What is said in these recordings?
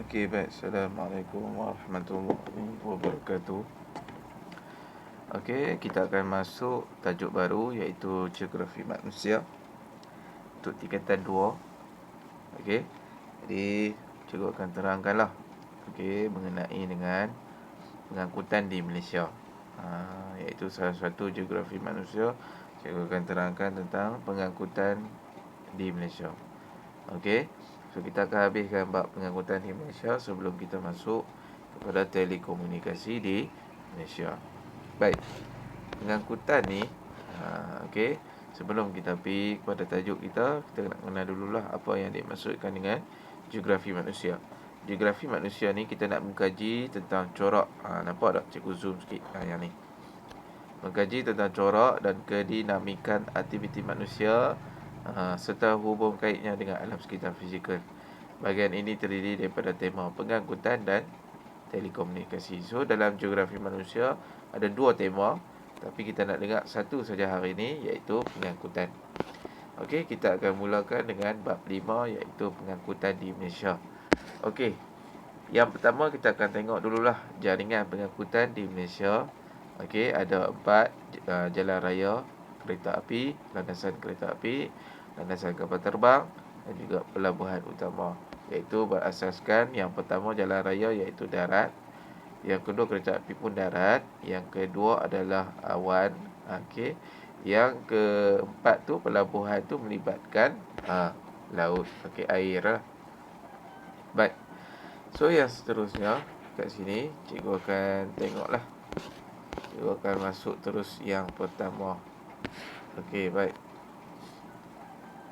Okey, baik. Assalamualaikum warahmatullahi wabarakatuh. Okey, kita akan masuk tajuk baru iaitu Geografi Manusia untuk tingkatan 2. Okey. Jadi, cikgu akan terangkanlah mengenai dengan pengangkutan di Malaysia. Iaitu salah satu Geografi Manusia. Cikgu akan terangkan tentang pengangkutan di Malaysia. Okey. So, kita akan habiskan bab pengangkutan di Malaysia sebelum kita masuk kepada telekomunikasi di Malaysia. Baik, pengangkutan ni, okey, sebelum kita pergi kepada tajuk kita nak kenal dululah apa yang dimaksudkan dengan geografi manusia. Geografi manusia ni kita nak mengkaji tentang corak. Nampak tak? Cikgu zoom sikit. Yang ni. Mengkaji tentang corak dan kedinamikan aktiviti manusia serta hubung kaitnya dengan alam sekitar fizikal. Bahagian ini terdiri daripada tema pengangkutan dan telekomunikasi. So, dalam geografi manusia ada 2 tema, tapi kita nak dengar satu saja hari ini, iaitu pengangkutan. Okey, kita akan mulakan dengan bab 5, iaitu pengangkutan di Malaysia. Okey, yang pertama kita akan tengok dululah jaringan pengangkutan di Malaysia. Okey, ada 4 jalan raya, kereta api, landasan kereta api, landasan kapal terbang dan juga pelabuhan utama. Iaitu berasaskan yang pertama jalan raya iaitu darat, yang kedua kereta api pun darat, yang kedua adalah awan, okey. Yang keempat tu pelabuhan tu melibatkan laut, okey, air lah. Baik. So, yang seterusnya kat sini cikgu akan tengoklah. Cikgu akan masuk terus yang pertama. Okey, baik.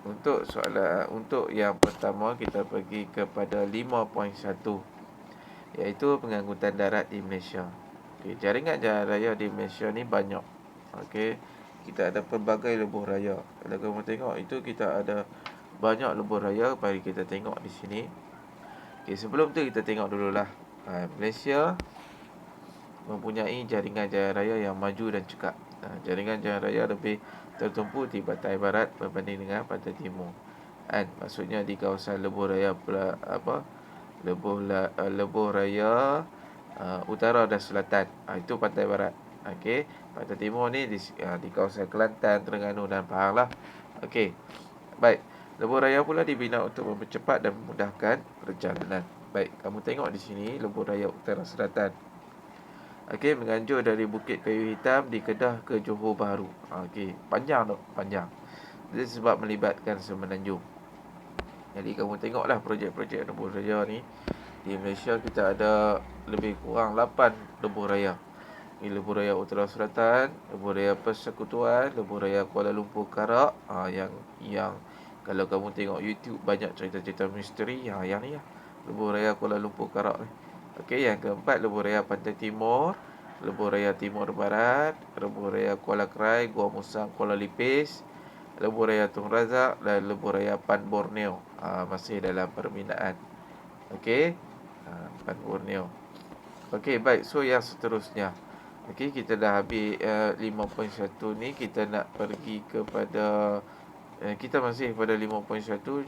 Untuk yang pertama kita pergi kepada 5.1, iaitu pengangkutan darat di Malaysia. Okey, jaringan jalan raya di Malaysia ni banyak. Okey, kita ada pelbagai lebuh raya. Kalau kamu tengok itu kita ada banyak lebuh raya. Mari kita tengok di sini. Okey, sebelum tu kita tengok dululah. Malaysia mempunyai jaringan jalan raya yang maju dan cekap. Jaringan jalan raya lebih tertumpu di pantai barat berbanding dengan pantai timur. Maksudnya di kawasan lebuh raya lebuh raya utara dan selatan. Itu pantai barat. Okey, pantai timur ni di kawasan Kelantan, Terengganu dan Pahang lah. Okey. Baik. Lebuh raya pula dibina untuk mempercepat dan memudahkan perjalanan. Baik, kamu tengok di sini lebuh raya utara selatan. Okey, menganjur dari Bukit Kayu Hitam di Kedah ke Johor Bahru. Okey, panjang tu, panjang. Ini sebab melibatkan Semenanjung. Jadi kamu tengoklah projek-projek lebuh raya ni. Di Malaysia kita ada lebih kurang 8 lebuh raya. Ini lebuh raya utara selatan, lebuh raya Persekutuan, lebuh raya Kuala Lumpur Karak. Yang kalau kamu tengok YouTube banyak cerita-cerita misteri. Yang ni lah, lebuh raya Kuala Lumpur Karak ni. Okey, yang keempat lebuh raya Pantai Timur, lebuh raya Timur Barat, lebuh raya Kuala Krai, Gua Musang, Kuala Lipis, lebuh raya Tun Razak dan lebuh raya Pan Borneo. Masih dalam perminaan. Okey, Pan Borneo. Okey, baik. So, yang seterusnya. Okey, kita dah habis 5.1 ni. Kita nak pergi kepada kita masih pada 5.1.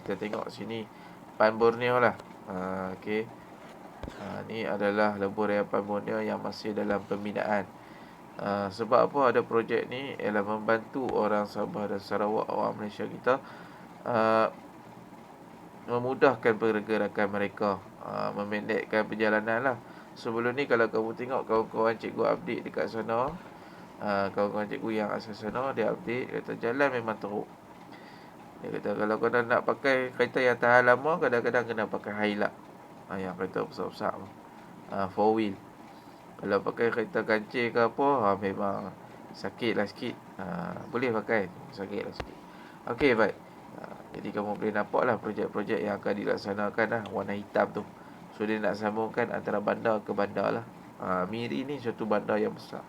Kita tengok sini Pan Borneo lah. Okey. Ni adalah lebuh raya Pan Borneo yang masih dalam pembinaan. Sebab apa ada projek ni? Ialah membantu orang Sabah dan Sarawak, orang Malaysia kita memudahkan pergerakan mereka, memendekkan perjalanan lah. Sebelum ni kalau kamu tengok kawan-kawan cikgu update dekat sana, kawan-kawan cikgu yang asal sana, dia update kata jalan memang teruk. Dia kata kalau kau nak pakai kereta yang tahan lama, kadang-kadang kena pakai Hilux, yang kereta besar-besar, 4 wheel. Kalau pakai kereta kancil ke apa, memang sakit lah sikit. Boleh pakai, sakit lah sikit. Okey, baik. Jadi kamu boleh nampak lah projek-projek yang akan dilaksanakan lah, warna hitam tu. So, dia nak sambungkan antara bandar ke bandar lah. Miri ni suatu bandar yang besar.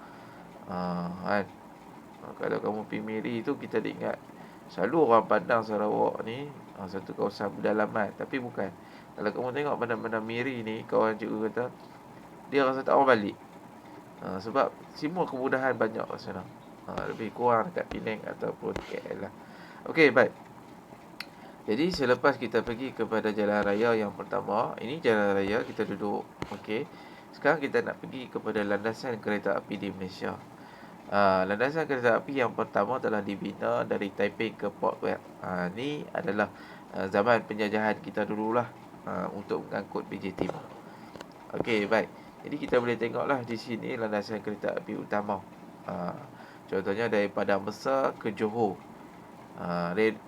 Kalau kamu pergi Miri tu, kita ingat selalu orang pandang Sarawak ni satu kawasan pedalaman. Tapi bukan. Kalau kamu tengok bandar-bandar Miri ni, kawan cikgu kata dia rasa tak orang balik. Sebab semua kemudahan banyak kat sana. Lebih kurang dekat Penang ataupun KL lah. Okey, baik. Jadi selepas kita pergi kepada jalan raya yang pertama, ini jalan raya kita duduk. Okey. Sekarang kita nak pergi kepada landasan kereta api di Malaysia. Landasan kereta api yang pertama telah dibina dari Taipei ke Port Vale. Ni adalah zaman penjajahan kita dululah, untuk mengangkut biji timah. Okey, baik. Jadi kita boleh tengoklah di sini landasan kereta api utama. Ha, contohnya daripada Besar ke Johor.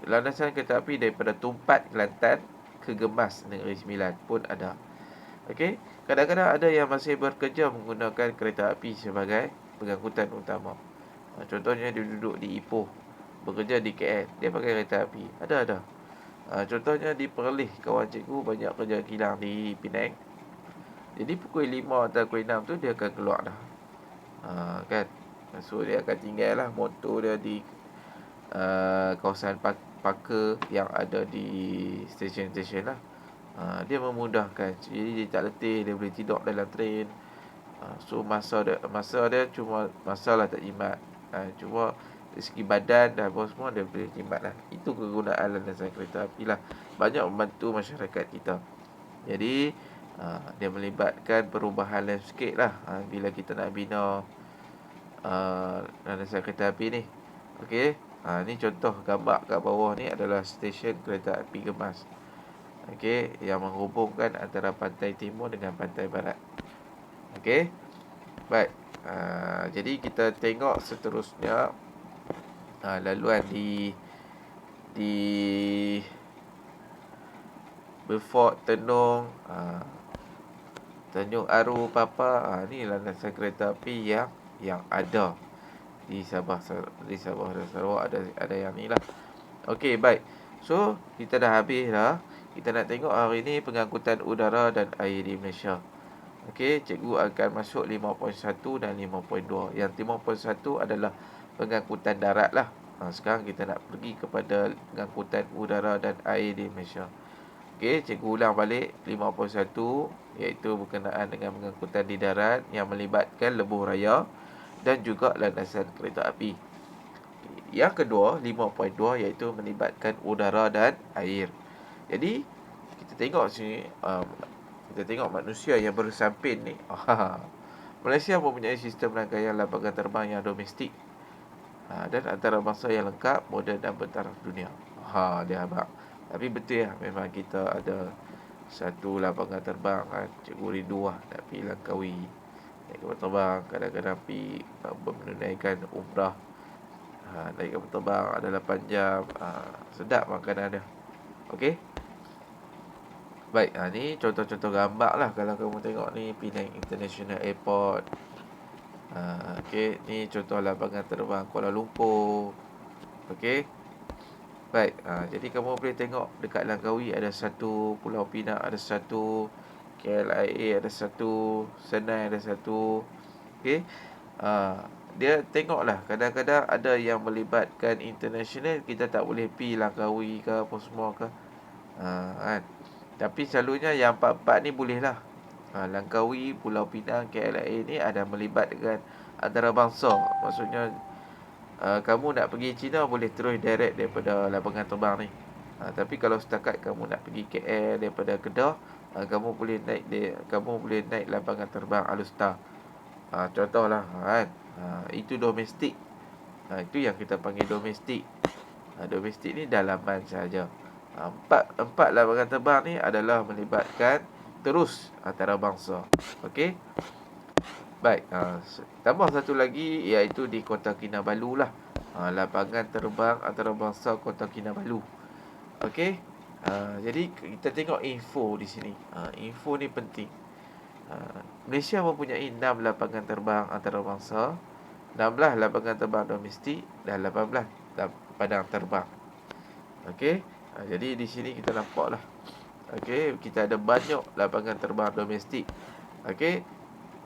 Landasan kereta api daripada Tumpat, Kelantan ke Gemas, Negeri Sembilan pun ada. Okey, kadang-kadang ada yang masih bekerja menggunakan kereta api sebagai pengangkutan utama. Contohnya dia duduk di Ipoh, bekerja di KL, dia pakai kereta api. Ada. Contohnya di Perlis, kawan cikgu banyak kerja kilang di Penang. Jadi pukul 5 atau pukul 6 tu dia akan keluar dah. Kan? So dia akan tinggal lah motor dia di kawasan parker yang ada di stesen-stesen lah. Dia memudahkan. Jadi dia tak letih, dia boleh tidur dalam train. So masa dia cuma masalah tak jimat. Cuma dari segi badan dan apa semua dia boleh jimat lah. Itu kegunaan landasan kereta api lah. Banyak membantu masyarakat kita. Jadi dia melibatkan perubahan landscape lah, bila kita nak bina landasan kereta api ni. Okey, ni contoh gambar kat bawah ni adalah stesen kereta api Gemas. Okey, yang menghubungkan antara pantai timur dengan pantai barat. Okey, baik. Jadi kita tengok seterusnya laluan di Beaufort, Tenung, Tanjung Aru, Papa. Ni landasan kereta api yang ada di Sabah dan Sarawak, ada yang ni lah. Okey, baik. So kita dah habis dah. Kita nak tengok hari ni pengangkutan udara dan air di Malaysia. Okey, cikgu akan masuk 5.1 dan 5.2. Yang 5.1 adalah pengangkutan darat lah. Sekarang kita nak pergi kepada pengangkutan udara dan air di Malaysia. Okey, cikgu ulang balik 5.1, iaitu berkenaan dengan pengangkutan di darat yang melibatkan lebuh raya dan juga landasan kereta api. Yang kedua, 5.2, iaitu melibatkan udara dan air. Jadi kita tengok sini, kita tengok manusia yang bersampin ni. Malaysia mempunyai sistem rangkaian lapangan terbang yang domestik, dan antarabangsa yang lengkap, moden dan bertaraf dunia. Dia abang. Tapi betul ya, memang kita ada satu lapangan terbang kan. Cikgu rindu lah nak pergi Langkawi, naik kapal terbang, kadang-kadang pergi menunaikan umrah. Naik kapal terbang ada 8 jam. Sedap makanan dia. Okey. Baik, ni contoh-contoh gambar lah kalau kamu tengok ni, Penang International Airport. Okey, ni contoh lapangan terbang Kuala Lumpur. Okey. Baik, jadi kamu boleh tengok dekat Langkawi ada satu, Pulau Pinang ada satu, KLIA ada satu, Senai ada satu. Okey. Dia tengoklah, kadang-kadang ada yang melibatkan international, kita tak boleh pergi Langkawi ke apa semua ke. Kan. Tapi selalunya yang 4-4 ni boleh lah. Langkawi, Pulau Pinang, KLIA ni ada melibatkan antarabangsa. Maksudnya kamu nak pergi China boleh terus direct daripada lapangan terbang ni. Tapi kalau setakat kamu nak pergi KL daripada Kedah, kamu boleh naik lapangan terbang Alustar. Contohlah kan. Itu domestik. Itu yang kita panggil domestik. Domestik ni dalaman saja. Empat lapangan terbang ni adalah melibatkan terus antarabangsa. Okey. Baik, tambah satu lagi iaitu di Kota Kinabalu lah. Lapangan terbang antarabangsa Kota Kinabalu. Okey. Jadi kita tengok info di sini. Info ni penting. Malaysia mempunyai 6 lapangan terbang antarabangsa, 16 lapangan terbang domestik dan 18 padang terbang. Okey. Jadi di sini kita nampak lah. Okey, kita ada banyak lapangan terbang domestik. Okey.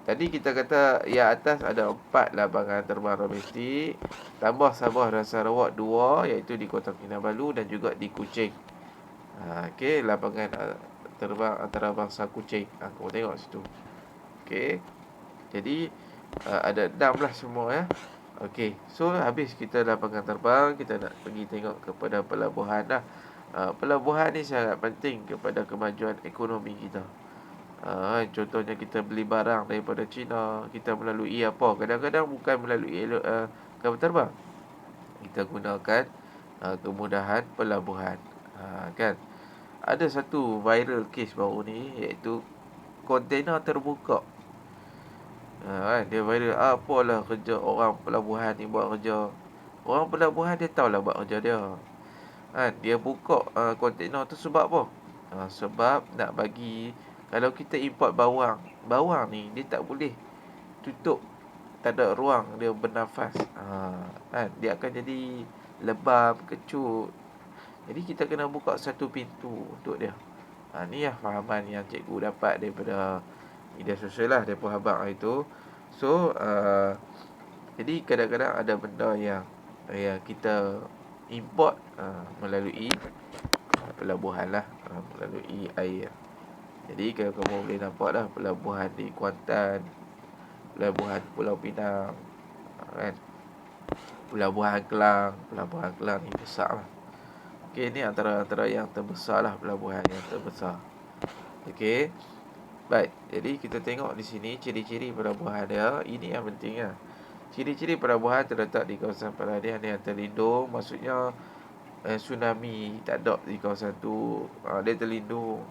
Tadi kita kata yang atas ada 4 lapangan terbang domestik, tambah Sabah dan Sarawak 2, iaitu di Kota Kinabalu dan juga di Kuching. Okey, lapangan terbang antarabangsa Kuching. Kamu tengok situ. Okey. Jadi ada 6 lah semua ya. Okey. So habis kita lapangan terbang, kita nak pergi tengok kepada pelabuhan lah. Pelabuhan ni sangat penting kepada kemajuan ekonomi kita. Contohnya kita beli barang daripada China, kita melalui apa? Kadang-kadang bukan melalui kapal terbang. Kita gunakan kemudahan pelabuhan. Kan? Ada satu viral case baru ni, iaitu kontena terbuka. Dia viral. Apalah kerja orang pelabuhan ni buat kerja. Orang pelabuhan dia tahulah buat kerja dia. Dia buka kontena tu sebab apa? Sebab nak bagi, kalau kita import bawang ni dia tak boleh tutup, tak ada ruang dia bernafas. Dia akan jadi lebam, kecut. Jadi kita kena buka satu pintu untuk dia. Ni lah fahaman yang cikgu dapat daripada media sosial lah, daripada abang itu. So jadi kadang-kadang ada benda yang kita import melalui pelabuhan lah, melalui air. Jadi kalau kamu boleh nampak dah, pelabuhan di Kuantan, pelabuhan Pulau Pinang, kan, pelabuhan Kelang ni besar lah. Okey, ni antara yang terbesar lah, pelabuhan yang terbesar. Okey, baik. Jadi kita tengok di sini ciri-ciri pelabuhan dia. Ini yang penting lah. Ciri-ciri pelabuhan terletak di kawasan peradian yang terlindung. Maksudnya tsunami tak ada di kawasan tu. Dia terlindung.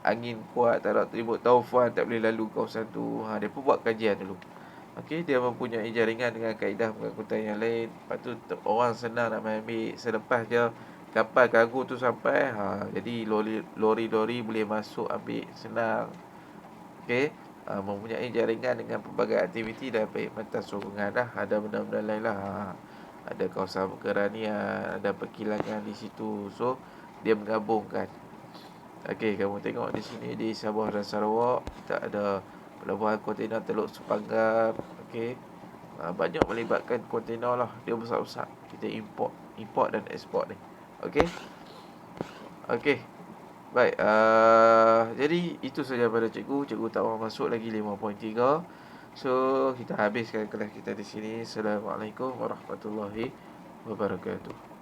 Angin kuat, tak ada tribut taufan, tak boleh lalu kawasan tu. Dia pun buat kajian dulu. Okey, dia mempunyai jaringan dengan kaedah pengangkutan yang lain. Lepas tu orang senang nak ambil. Selepas je kapal kargo tu sampai, jadi lori-lori boleh masuk ambil senang. Okey, mempunyai jaringan dengan pelbagai aktiviti dan perkhidmatan sokongan dah. Ada benda-benda lain lah. Ada kawasan keranian, ada perkilangan di situ. So dia menggabungkan. Okey, kamu tengok di sini di Sabah dan Sarawak kita ada pelabuhan kontena Teluk Sepanggar. Okey, banyak melibatkan kontena lah. Dia besar-besar. Kita import dan eksport ni. Okey. Okey. Baik, jadi itu saja pada cikgu. Cikgu tak mahu masuk lagi 5.3. So kita habiskan kelas kita di sini. Assalamualaikum warahmatullahi wabarakatuh.